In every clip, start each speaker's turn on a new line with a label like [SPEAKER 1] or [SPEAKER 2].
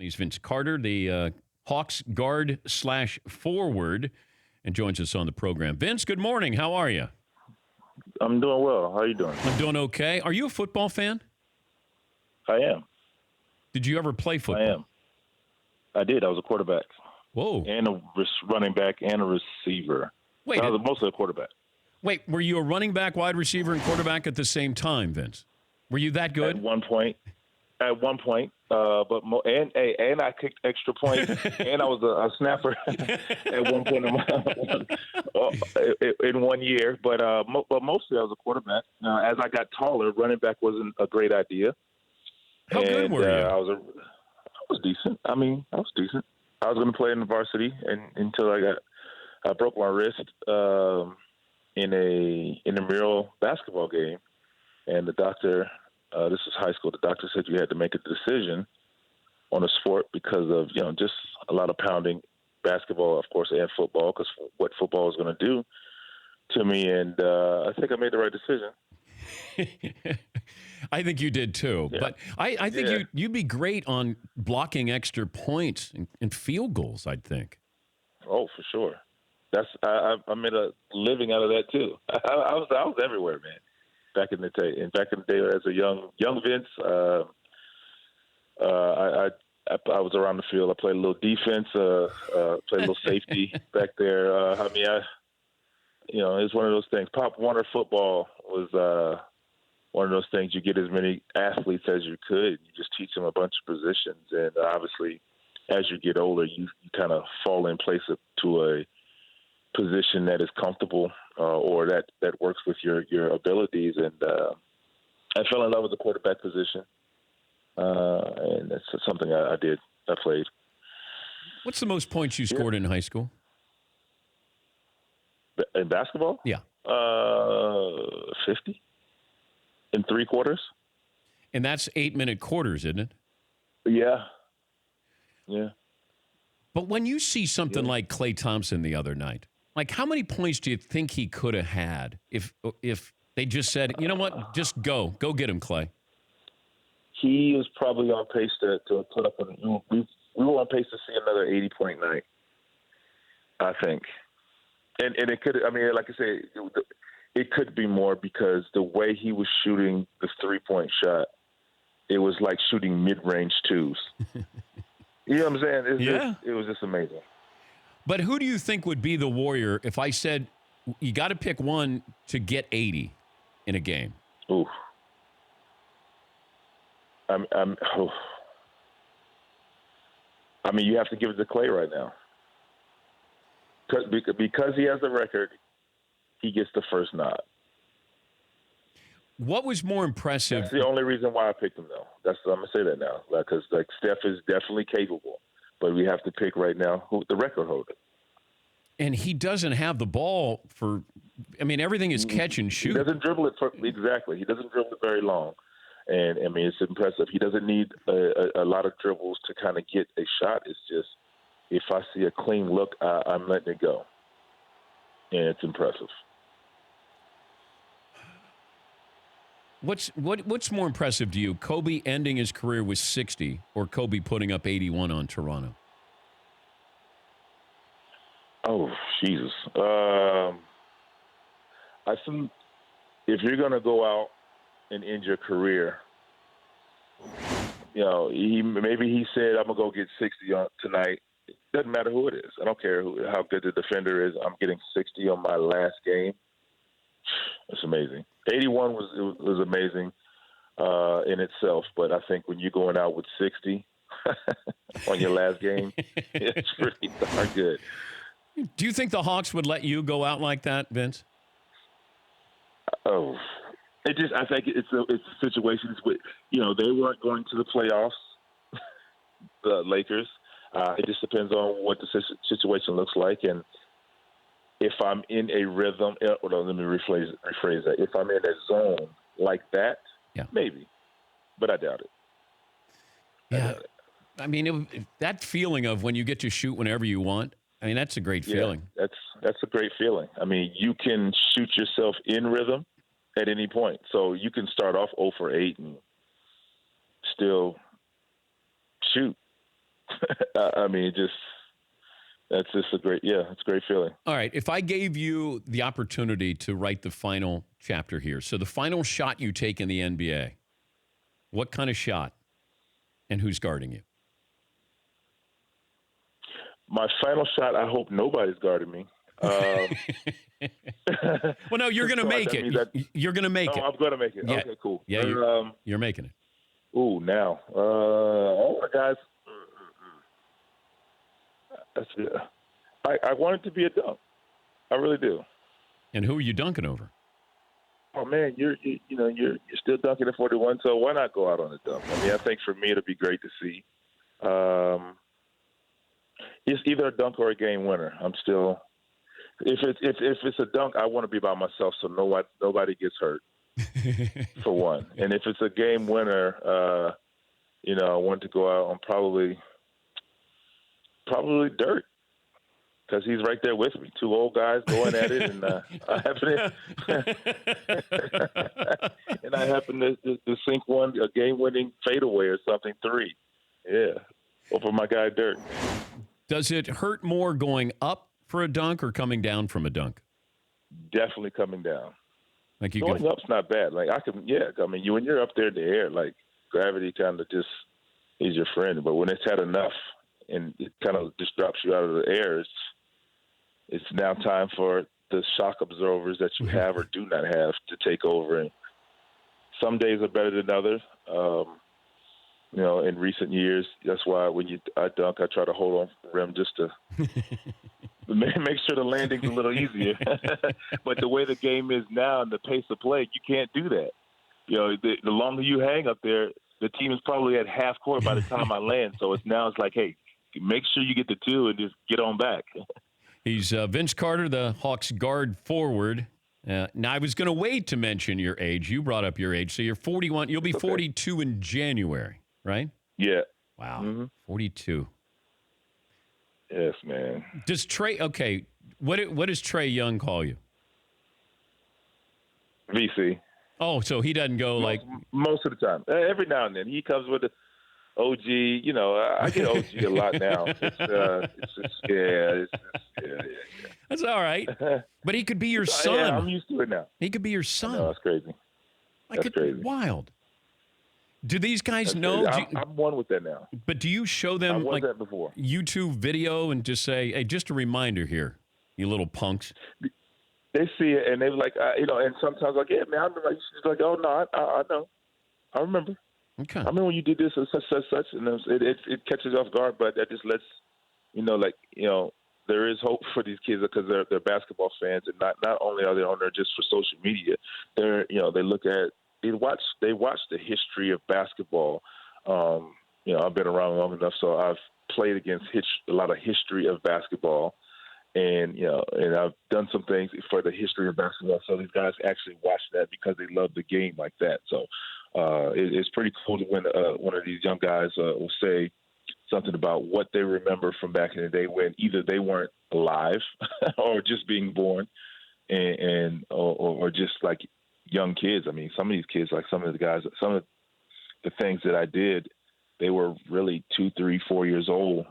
[SPEAKER 1] He's Vince Carter, the Hawks guard / forward, and joins us on the program. Vince, good morning. How are you?
[SPEAKER 2] I'm doing well. How are you doing?
[SPEAKER 1] I'm doing okay. Are you a football fan?
[SPEAKER 2] I am.
[SPEAKER 1] Did you ever play football?
[SPEAKER 2] I am. I did. I was a quarterback.
[SPEAKER 1] Whoa.
[SPEAKER 2] And a running back and a receiver.
[SPEAKER 1] Wait.
[SPEAKER 2] I was mostly a quarterback.
[SPEAKER 1] Wait, were you a running back, wide receiver, and quarterback at the same time, Vince? Were you that good?
[SPEAKER 2] At one point. And I kicked extra points, and I was a snapper at one point in 1 year. But mostly I was a quarterback. As I got taller, running back wasn't a great idea.
[SPEAKER 1] How good were you?
[SPEAKER 2] I was decent. I was decent. I was going to play in the varsity until I broke my wrist in a intramural basketball game, and the doctor. This is high school. The doctor said you had to make a decision on a sport because of just a lot of pounding, basketball, of course, and football, because what football is going to do to me. And I think I made the right decision.
[SPEAKER 1] I think you did too. Yeah. But I think you'd be great on blocking extra points and field goals, I'd think.
[SPEAKER 2] Oh, for sure. I made a living out of that too. I was everywhere, man. Back in the day, as a young Vince, I was around the field. I played a little defense, played a little safety back there. It's one of those things. Pop Warner football was one of those things. You get as many athletes as you could. You just teach them a bunch of positions, and obviously, as you get older, you kind of fall in place to a position that is comfortable or that works with your abilities. And I fell in love with the quarterback position, and that's something I did. I played.
[SPEAKER 1] What's the most points you scored in high school?
[SPEAKER 2] In basketball?
[SPEAKER 1] Yeah.
[SPEAKER 2] 50 in 3 quarters.
[SPEAKER 1] And that's 8-minute quarters, isn't it?
[SPEAKER 2] Yeah.
[SPEAKER 1] But when you see something like Klay Thompson the other night, like how many points do you think he could have had if they just said, you know what, just go get him, Klay?
[SPEAKER 2] He was probably on pace to put up we were on pace to see another 80-point night, I think. And it could, like I say, it could be more because the way he was shooting the 3-point shot, it was like shooting mid-range twos. You know what I'm saying? It was just amazing.
[SPEAKER 1] But who do you think would be the Warrior if I said you got to pick one to get 80 in a game?
[SPEAKER 2] Ooh. You have to give it to Klay right now. Because he has the record, he gets the first nod.
[SPEAKER 1] What was more impressive?
[SPEAKER 2] That's the only reason why I picked him, though. I'm going to say that now. Because Steph is definitely capable. But we have to pick right now who the record holder.
[SPEAKER 1] And he doesn't have the ball for – everything is catch and shoot.
[SPEAKER 2] He doesn't dribble it exactly. He doesn't dribble it very long. And, it's impressive. He doesn't need a lot of dribbles to kind of get a shot. It's just if I see a clean look, I'm letting it go. And it's impressive.
[SPEAKER 1] What's more impressive to you, Kobe ending his career with 60 or Kobe putting up 81 on Toronto?
[SPEAKER 2] Oh, Jesus. I think if you're going to go out and end your career, maybe he said, I'm going to go get 60 on tonight. It doesn't matter who it is. I don't care how good the defender is. I'm getting 60 on my last game. It's amazing. 81 was amazing in itself, but I think when you're going out with 60 on your last game, it's pretty darn good.
[SPEAKER 1] Do you think the Hawks would let you go out like that, Vince?
[SPEAKER 2] Oh, I think it's situations with they weren't going to the playoffs, the Lakers. It just depends on what the situation looks like, and if I'm in a rhythm, let me rephrase that. If I'm in a zone like that, maybe, but I doubt it.
[SPEAKER 1] Yeah, that feeling of when you get to shoot whenever you want. That's a great feeling.
[SPEAKER 2] That's a great feeling. You can shoot yourself in rhythm at any point. So you can start off 0 for 8 and still shoot. I mean, that's just it's a great feeling.
[SPEAKER 1] All right. If I gave you the opportunity to write the final chapter here, so the final shot you take in the NBA, what kind of shot and who's guarding you?
[SPEAKER 2] My final shot, I hope nobody's guarding me.
[SPEAKER 1] Well, no, you're going to make it. You're going to make it.
[SPEAKER 2] I'm going to make it.
[SPEAKER 1] Yeah.
[SPEAKER 2] Okay, cool.
[SPEAKER 1] Yeah, you're making it.
[SPEAKER 2] Ooh, now. All right, guys. That's good. I want it to be a dunk. I really do.
[SPEAKER 1] And who are you dunking over?
[SPEAKER 2] Oh man, you're still dunking at 41, so why not go out on a dunk? I mean, I think for me it'll be great to see. It's either a dunk or a game winner. I'm still, if it's a dunk, I want to be by myself so nobody gets hurt. For one, and if it's a game winner, I want to go out on probably Dirt. Because he's right there with me. Two old guys going at it, and I happen to sink a game-winning fadeaway or something, 3. Yeah, over my guy Dirk.
[SPEAKER 1] Does it hurt more going up for a dunk or coming down from a dunk?
[SPEAKER 2] Definitely coming down.
[SPEAKER 1] Like
[SPEAKER 2] going up's not bad. Like when you're up there in the air, like gravity kind of just is your friend. But when it's had enough and it kind of just drops you out of the air, it's now time for the shock absorbers that you have or do not have to take over. And some days are better than others. In recent years, that's why when I dunk, I try to hold on to the rim just to make sure the landing's a little easier. But the way the game is now and the pace of play, you can't do that. The longer you hang up there, the team is probably at half court by the time I land. So it's like, hey, make sure you get the 2 and just get on back.
[SPEAKER 1] He's Vince Carter, the Hawks guard forward. Now, I was going to wait to mention your age. You brought up your age. So you're 41. You'll be 42 in January, right?
[SPEAKER 2] Yeah.
[SPEAKER 1] Wow.
[SPEAKER 2] Mm-hmm.
[SPEAKER 1] 42.
[SPEAKER 2] Yes, man.
[SPEAKER 1] Does Trey, okay, what does Trey Young call you?
[SPEAKER 2] VC.
[SPEAKER 1] Oh, so he doesn't go
[SPEAKER 2] most of the time. Every now and then. He comes with a OG, I get OG a lot now.
[SPEAKER 1] That's all right. But he could be your son.
[SPEAKER 2] Yeah, I'm used to it now.
[SPEAKER 1] He could be your son.
[SPEAKER 2] No, that's crazy.
[SPEAKER 1] That's crazy. Wild. Do these guys know?
[SPEAKER 2] I'm one with that now.
[SPEAKER 1] But do you show them
[SPEAKER 2] that before.
[SPEAKER 1] YouTube video and just say, hey, just a reminder here, you little punks?
[SPEAKER 2] They see it and they're like, and sometimes like, yeah, man, I remember. She's like, oh, no, I know. I remember.
[SPEAKER 1] Okay.
[SPEAKER 2] I remember when you did this and such, and it catches off guard, but that just lets there is hope for these kids because they're basketball fans, and not only are they on there just for social media, they watch the history of basketball. I've been around long enough, so I've played against a lot of history of basketball, and I've done some things for the history of basketball. So these guys actually watch that because they love the game like that. So. It's pretty cool when one of these young guys will say something about what they remember from back in the day when either they weren't alive or just being born, or just like young kids. I mean, some of these kids, like some of the things that I did, they were really 2, 3, 4 years old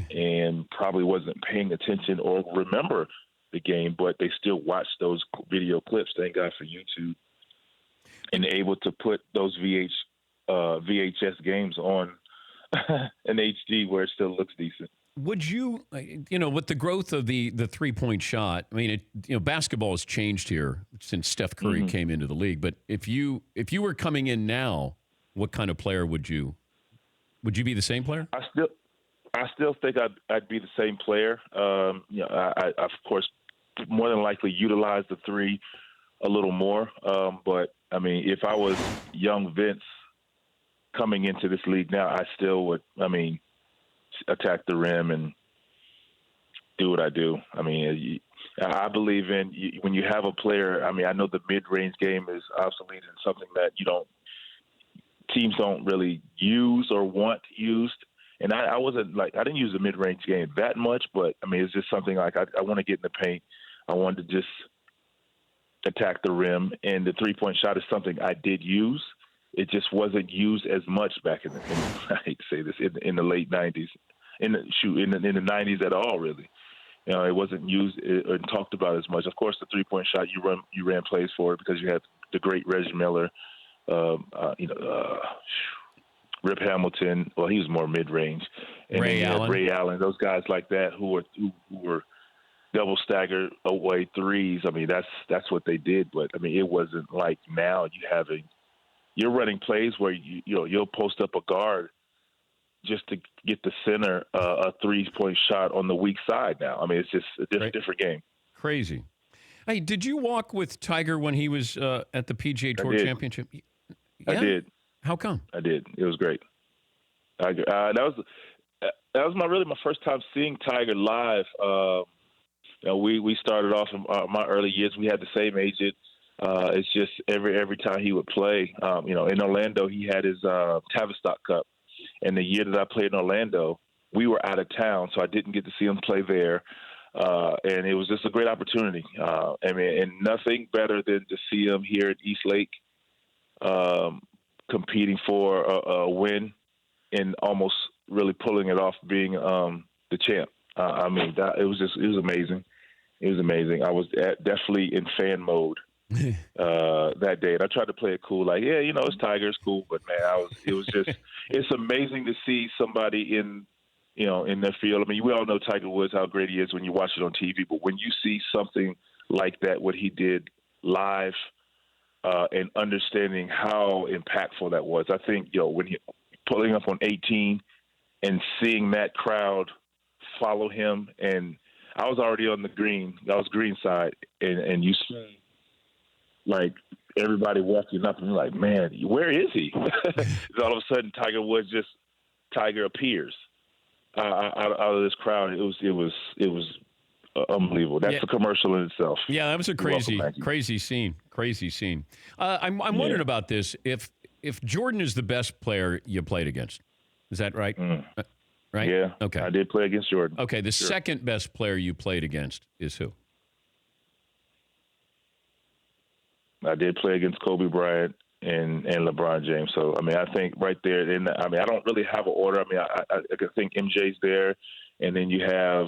[SPEAKER 2] and probably wasn't paying attention or remember the game, but they still watch those video clips. Thank God for YouTube. And able to put those VHS games on an HD where it still looks decent.
[SPEAKER 1] Would you, with the growth of the 3-point shot, I mean, basketball has changed here since Steph Curry came into the league. But if you were coming in now, what kind of player would you be the same player?
[SPEAKER 2] I still think I'd be the same player. I of course more than likely utilize the 3 a little more. But I mean, if I was young Vince coming into this league now, I still would, attack the rim and do what I do. I mean, I believe when you have a player, I know the mid-range game is obsolete and something that teams don't really use or want used. And I didn't use the mid-range game that much, but it's just something like I want to get in the paint. I wanted to just attack the rim, and the 3-point shot is something I did use. It just wasn't used as much back in I hate to say this, in the late 90s in the 90s at all, really. It wasn't used or talked about as much. Of course, the 3-point shot you ran plays for it because you had the great Reggie Miller, Rip Hamilton. Well, he was more mid-range, and
[SPEAKER 1] Ray
[SPEAKER 2] then you had
[SPEAKER 1] Allen.
[SPEAKER 2] Ray Allen. Those guys like that who were double staggered away threes. I mean, that's what they did. But I mean, it wasn't like now you're running plays where you'll post up a guard just to get the center a 3-point shot on the weak side now. I mean, it's just a different game.
[SPEAKER 1] Crazy. Hey, did you walk with Tiger when he was at the PGA Tour Championship? Yeah?
[SPEAKER 2] I did.
[SPEAKER 1] How come?
[SPEAKER 2] I did. It was great. That was my first time seeing Tiger live. We started off in my early years. We had the same agent. It's just every time he would play, in Orlando, he had his Tavistock Cup. And the year that I played in Orlando, we were out of town, so I didn't get to see him play there. And it was just a great opportunity. And nothing better than to see him here at East Lake competing for a win and almost really pulling it off being the champ. It was amazing. It was amazing. I was definitely in fan mode that day, and I tried to play it cool, like, it's Tiger, it's cool, but man, it's amazing to see somebody in their field. I mean, we all know Tiger Woods, how great he is when you watch it on TV, but when you see something like that, what he did live, and understanding how impactful that was, I think, when he pulling up on 18 and seeing that crowd follow him, and I was already on the green. I was green side, and you see like everybody walking up, and you're like, man, where is he? All of a sudden, Tiger appears out of this crowd. It was unbelievable. That's a commercial in itself.
[SPEAKER 1] Yeah, that was a crazy scene. Crazy scene. I'm wondering about this. If Jordan is the best player you played against, is that right? Right?
[SPEAKER 2] Yeah.
[SPEAKER 1] Okay.
[SPEAKER 2] I did play against Jordan.
[SPEAKER 1] Okay. The second best player you played against is who?
[SPEAKER 2] I did play against Kobe Bryant and LeBron James. So, I mean, I think right there, I don't really have an order. I mean, I think MJ's there, and then you have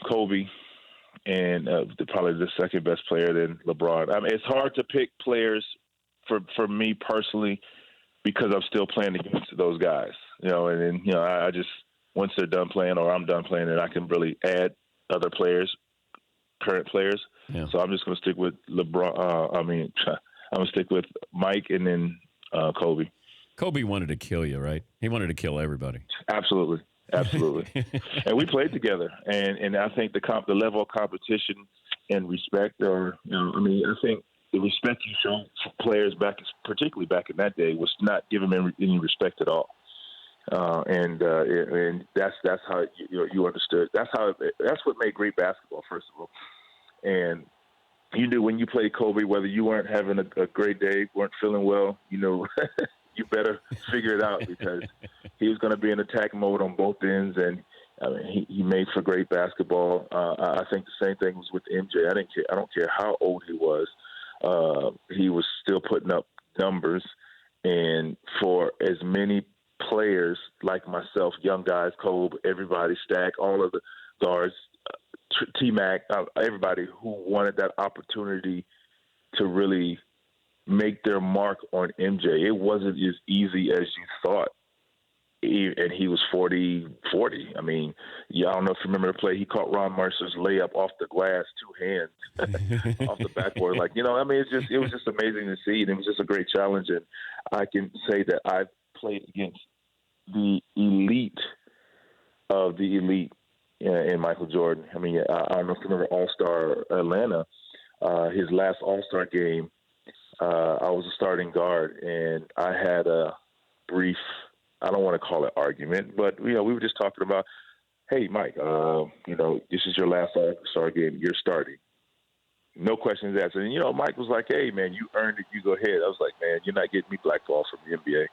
[SPEAKER 2] Kobe, and probably the second best player, then LeBron. I mean, it's hard to pick players for me personally because I'm still playing against those guys, and then, I just, once they're done playing or I'm done playing, then I can really add other players, current players. Yeah. So I'm just going to stick with LeBron. I'm going to stick with Mike and then Kobe.
[SPEAKER 1] Kobe wanted to kill you, right? He wanted to kill everybody.
[SPEAKER 2] Absolutely. And we played together. And I think the level of competition and respect I think the respect you show for players particularly back in that day, was not giving them any respect at all. And that's how you understood. That's what made great basketball, first of all. And you knew when you played Kobe, whether you weren't having a great day, weren't feeling well, you better figure it out because he was going to be in attack mode on both ends. And I mean, he made for great basketball. I think the same thing was with MJ. I don't care how old he was. He was still putting up numbers. And for as many players like myself, young guys, Kobe, everybody, Stack, all of the guards, T-Mac, everybody who wanted that opportunity to really make their mark on MJ. It wasn't as easy as you thought. And he was 40. I mean, I don't know if you remember the play. He caught Ron Mercer's layup off the glass, 2 hands off the backboard. It was just amazing to see. And it was just a great challenge. And I can say that I've played against the elite of the elite in Michael Jordan. I mean, I don't know if you remember All-Star Atlanta, his last All-Star game. I was a starting guard, and I had a brief, I don't want to call it argument, but, we were just talking about, hey, Mike, this is your last All-Star game. You're starting. No questions asked. And, Mike was like, hey, man, you earned it. You go ahead. I was like, man, you're not getting me blackballed from the NBA.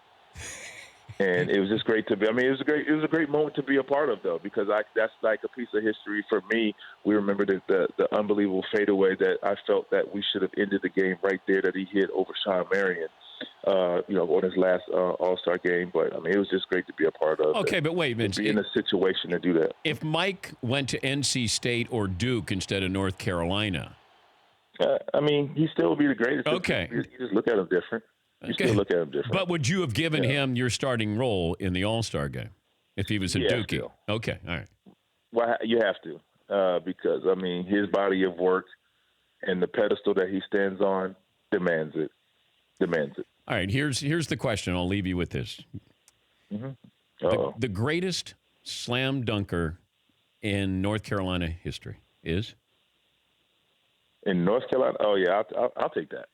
[SPEAKER 2] And it was just great to be. I mean, it was a great moment to be a part of, though, because that's like a piece of history for me. We remember the unbelievable fadeaway that I felt that we should have ended the game right there that he hit over Sean Marion. on his last All-Star game. But, I mean, it was just great to be a part of.
[SPEAKER 1] Okay, but wait, Vince.
[SPEAKER 2] Be in a situation to do that.
[SPEAKER 1] If Mike went to NC State or Duke instead of North Carolina.
[SPEAKER 2] I mean, he still would be the greatest.
[SPEAKER 1] Okay.
[SPEAKER 2] You just look at him different. You still look at him different.
[SPEAKER 1] But would you have given him your starting role in the All-Star game if he was a Dookie?
[SPEAKER 2] Still.
[SPEAKER 1] Okay, all right.
[SPEAKER 2] Well, you have to because, I mean, his body of work and the pedestal that he stands on demands it.
[SPEAKER 1] All right, here's the question. I'll leave you with this.
[SPEAKER 2] Mm-hmm.
[SPEAKER 1] The greatest slam dunker in North Carolina history is?
[SPEAKER 2] In North Carolina? Oh, yeah, I'll take that.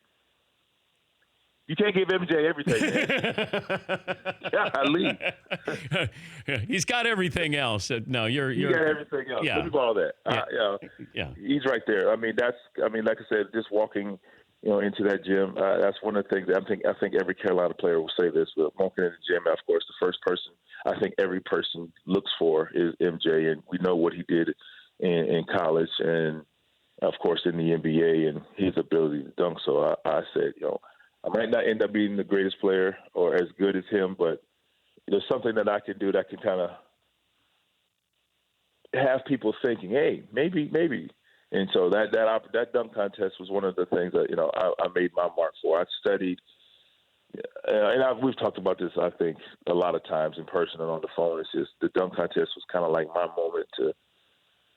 [SPEAKER 2] You can't give MJ everything, man.
[SPEAKER 1] Yeah, he's got everything else. No, you're
[SPEAKER 2] got everything else.
[SPEAKER 1] Yeah.
[SPEAKER 2] Let me borrow that.
[SPEAKER 1] Yeah.
[SPEAKER 2] He's right there. I mean, like I said, just walking, into that gym. That's one of the things that I think every Carolina player will say this. But walking in the gym, of course, the first person I think every person looks for is MJ, and we know what he did in college, and of course in the NBA, and his ability to dunk. So I said, I might not end up being the greatest player or as good as him, but there's something that I can do that can kind of have people thinking, hey, maybe. And so that dunk contest was one of the things that, I made my mark for. I studied, and we've talked about this, I think, a lot of times in person and on the phone. It's just the dunk contest was kind of like my moment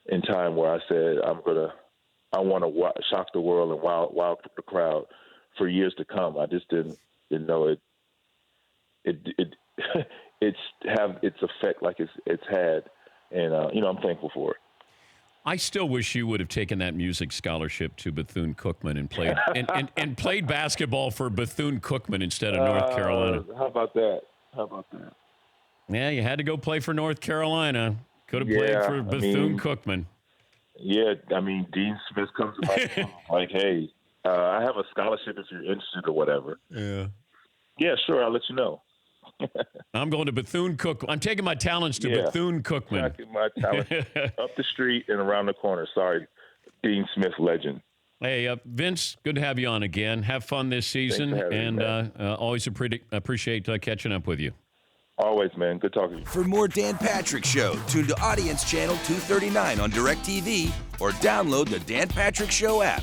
[SPEAKER 2] in time where I said, I want to shock the world and wow the crowd for years to come. I just didn't know it it's have its effect like it's had, and I'm thankful for it.
[SPEAKER 1] I still wish you would have taken that music scholarship to Bethune-Cookman and played and played basketball for Bethune-Cookman instead of North Carolina.
[SPEAKER 2] How about that?
[SPEAKER 1] Yeah, you had to go play for North Carolina. Could have played for Bethune-Cookman.
[SPEAKER 2] Yeah, I mean, Dean Smith comes to my phone like, hey, I have a scholarship if you're interested or whatever. Yeah, sure, I'll let you know.
[SPEAKER 1] I'm going to Bethune-Cookman. I'm taking my talents to Bethune-Cookman.
[SPEAKER 2] Taking my talents up the street and around the corner. Sorry, Dean Smith legend.
[SPEAKER 1] Hey, Vince, good to have you on again. Have fun this season, and always appreciate catching up with you.
[SPEAKER 2] Always, man. Good talking to you.
[SPEAKER 3] For more Dan Patrick Show, tune to Audience Channel 239 on DirecTV or download the Dan Patrick Show app.